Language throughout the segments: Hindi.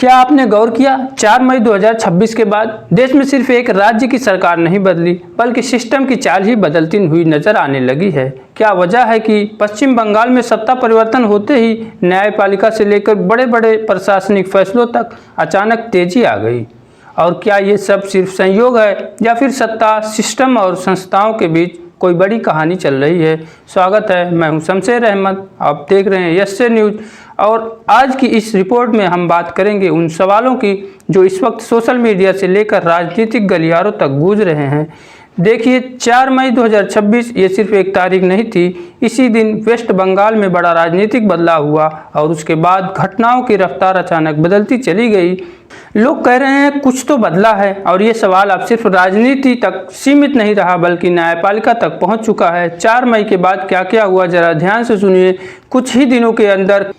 क्या आपने गौर किया 4 मई 2026 के बाद देश में सिर्फ एक राज्य की सरकार नहीं बदली बल्कि सिस्टम की चाल ही बदलती हुई नजर आने लगी है। क्या वजह है कि पश्चिम बंगाल में सत्ता परिवर्तन होते ही न्यायपालिका से लेकर बड़े बड़े प्रशासनिक फैसलों तक अचानक तेजी आ गई? और क्या ये सब सिर्फ संयोग है या फिर सत्ता, सिस्टम और संस्थाओं के बीच कोई बड़ी कहानी चल रही है? स्वागत है, मैं हूं शमशेर अहमद, आप देख रहे हैं यस न्यूज़। और आज की इस रिपोर्ट में हम बात करेंगे उन सवालों की जो इस वक्त सोशल मीडिया से लेकर राजनीतिक गलियारों तक गूंज रहे हैं। देखिए, 4 मई 2026 ये सिर्फ एक तारीख नहीं थी। इसी दिन वेस्ट बंगाल में बड़ा राजनीतिक बदलाव हुआ और उसके बाद घटनाओं की रफ्तार अचानक बदलती चली गई। लोग कह रहे हैं कुछ तो बदला है और ये सवाल अब सिर्फ राजनीति तक सीमित नहीं रहा बल्कि न्यायपालिका तक पहुंच चुका है। 4 मई के बाद क्या क्या हुआ, जरा ध्यान से सुनिए। कुछ ही दिनों के अंदर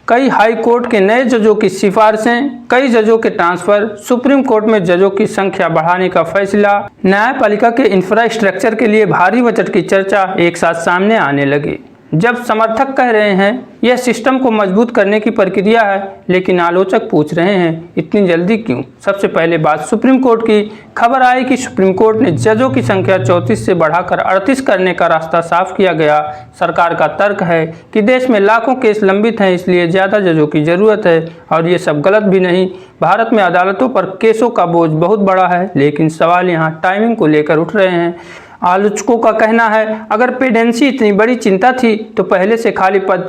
कई हाई कोर्ट के नए जजों की सिफारिशें, कई जजों के ट्रांसफर, सुप्रीम कोर्ट में जजों की संख्या बढ़ाने का फैसला, न्यायपालिका के इंफ्रास्ट्रक्चर के लिए भारी बजट की चर्चा एक साथ सामने आने लगी। जब समर्थक कह रहे हैं यह सिस्टम को मजबूत करने की प्रक्रिया है, लेकिन आलोचक पूछ रहे हैं इतनी जल्दी क्यों? सबसे पहले बात सुप्रीम कोर्ट की। खबर आई कि सुप्रीम कोर्ट ने जजों की संख्या 34 से बढ़ाकर 38 करने का रास्ता साफ किया गया। सरकार का तर्क है कि देश में लाखों केस लंबित हैं, इसलिए ज़्यादा जजों की ज़रूरत है। और ये सब गलत भी नहीं। भारत में अदालतों पर केसों का बोझ बहुत बड़ा है, लेकिन सवाल यहाँ टाइमिंग को लेकर उठ रहे हैं। आलोचकों का कहना है अगर पेंडेंसी इतनी बड़ी चिंता थी तो पहले से खाली पद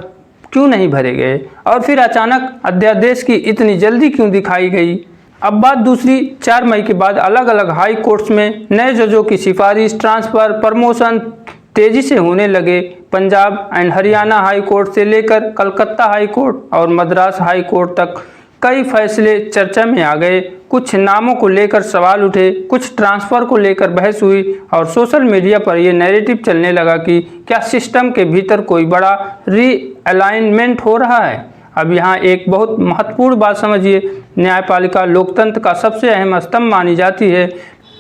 क्यों नहीं भरे गए और फिर अचानक अध्यादेश की इतनी जल्दी क्यों दिखाई गई? अब बात दूसरी, 4 मई के बाद अलग अलग हाई कोर्ट्स में नए जजों की सिफारिश, ट्रांसफ़र, प्रमोशन तेजी से होने लगे। Punjab and Haryana high court से लेकर कलकत्ता हाई कोर्ट और मद्रास हाई कोर्ट तक कई फैसले चर्चा में आ गए। कुछ नामों को लेकर सवाल उठे, कुछ ट्रांसफ़र को लेकर बहस हुई और सोशल मीडिया पर यह नैरेटिव चलने लगा कि क्या सिस्टम के भीतर कोई बड़ा रीअलाइनमेंट हो रहा है। अब यहाँ एक बहुत महत्वपूर्ण बात समझिए। न्यायपालिका लोकतंत्र का सबसे अहम स्तंभ मानी जाती है।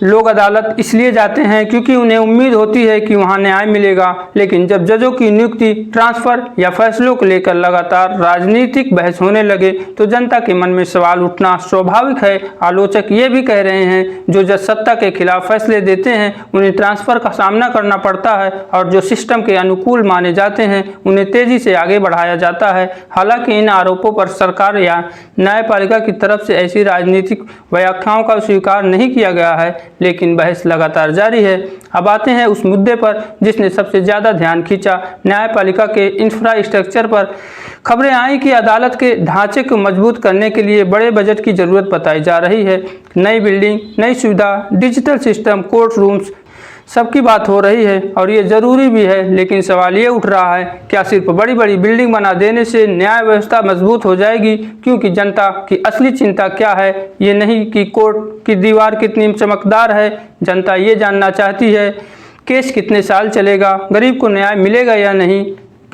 लोग अदालत इसलिए जाते हैं क्योंकि उन्हें उम्मीद होती है कि वहां न्याय मिलेगा, लेकिन जब जजों की नियुक्ति, ट्रांसफ़र या फैसलों को लेकर लगातार राजनीतिक बहस होने लगे तो जनता के मन में सवाल उठना स्वाभाविक है। आलोचक ये भी कह रहे हैं जो जज सत्ता के खिलाफ फैसले देते हैं उन्हें ट्रांसफ़र का सामना करना पड़ता है और जो सिस्टम के अनुकूल माने जाते हैं उन्हें तेज़ी से आगे बढ़ाया जाता है। हालांकि इन आरोपों पर सरकार या न्यायपालिका की तरफ से ऐसी राजनीतिक व्याख्याओं का स्वीकार नहीं किया गया है, लेकिन बहस लगातार जारी है। अब आते हैं उस मुद्दे पर जिसने सबसे ज़्यादा ध्यान खींचा, न्यायपालिका के इंफ्रास्ट्रक्चर पर। खबरें आई कि अदालत के ढांचे को मजबूत करने के लिए बड़े बजट की ज़रूरत बताई जा रही है। नई बिल्डिंग, नई सुविधा, डिजिटल सिस्टम, कोर्ट रूम्स, सबकी बात हो रही है और ये ज़रूरी भी है। लेकिन सवाल ये उठ रहा है क्या सिर्फ बड़ी बड़ी बिल्डिंग बना देने से न्याय व्यवस्था मजबूत हो जाएगी? क्योंकि जनता की असली चिंता क्या है, ये नहीं कि कोर्ट की दीवार कितनी चमकदार है। जनता ये जानना चाहती है केस कितने साल चलेगा, गरीब को न्याय मिलेगा या नहीं,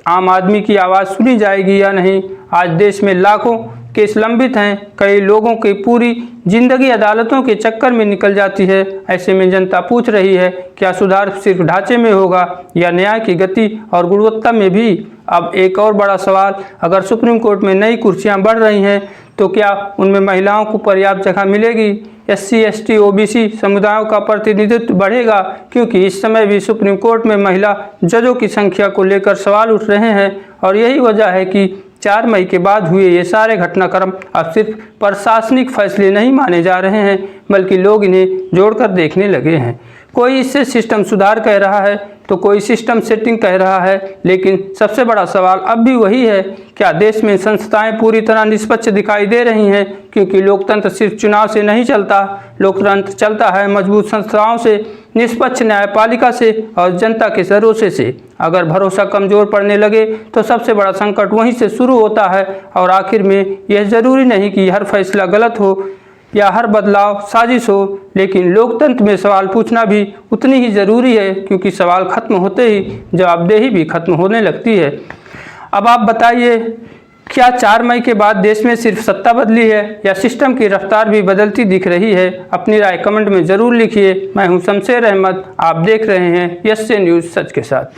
आम आदमी की आवाज़ सुनी जाएगी या नहीं। आज देश में लाखों केस लंबित हैं, कई लोगों की पूरी जिंदगी अदालतों के चक्कर में निकल जाती है। ऐसे में जनता पूछ रही है क्या सुधार सिर्फ ढांचे में होगा या न्याय की गति और गुणवत्ता में भी? अब एक और बड़ा सवाल, अगर सुप्रीम कोर्ट में नई कुर्सियां बढ़ रही हैं तो क्या उनमें महिलाओं को पर्याप्त जगह मिलेगी? SC, ST, OBC समुदायों का प्रतिनिधित्व बढ़ेगा? क्योंकि इस समय भी सुप्रीम कोर्ट में महिला जजों की संख्या को लेकर सवाल उठ रहे हैं और यही वजह है कि 4 मई के बाद हुए ये सारे घटनाक्रम अब सिर्फ प्रशासनिक फैसले नहीं माने जा रहे हैं बल्कि लोग इन्हें जोड़कर देखने लगे हैं। कोई इससे सिस्टम सुधार कह रहा है तो कोई सिस्टम सेटिंग कह रहा है, लेकिन सबसे बड़ा सवाल अब भी वही है, क्या देश में संस्थाएं पूरी तरह निष्पक्ष दिखाई दे रही हैं? क्योंकि लोकतंत्र सिर्फ चुनाव से नहीं चलता, लोकतंत्र चलता है मजबूत संस्थाओं से, निष्पक्ष न्यायपालिका से और जनता के भरोसे से। अगर भरोसा कमज़ोर पड़ने लगे तो सबसे बड़ा संकट वहीं से शुरू होता है। और आखिर में यह ज़रूरी नहीं कि हर फैसला गलत हो या हर बदलाव साजिश हो, लेकिन लोकतंत्र में सवाल पूछना भी उतनी ही ज़रूरी है, क्योंकि सवाल खत्म होते ही जवाबदेही भी खत्म होने लगती है। अब आप बताइए, क्या 4 मई के बाद देश में सिर्फ सत्ता बदली है या सिस्टम की रफ्तार भी बदलती दिख रही है? अपनी राय कमेंट में ज़रूर लिखिए। मैं हूं शमशेर अहमद, आप देख रहे हैं यस न्यूज़ सच के साथ।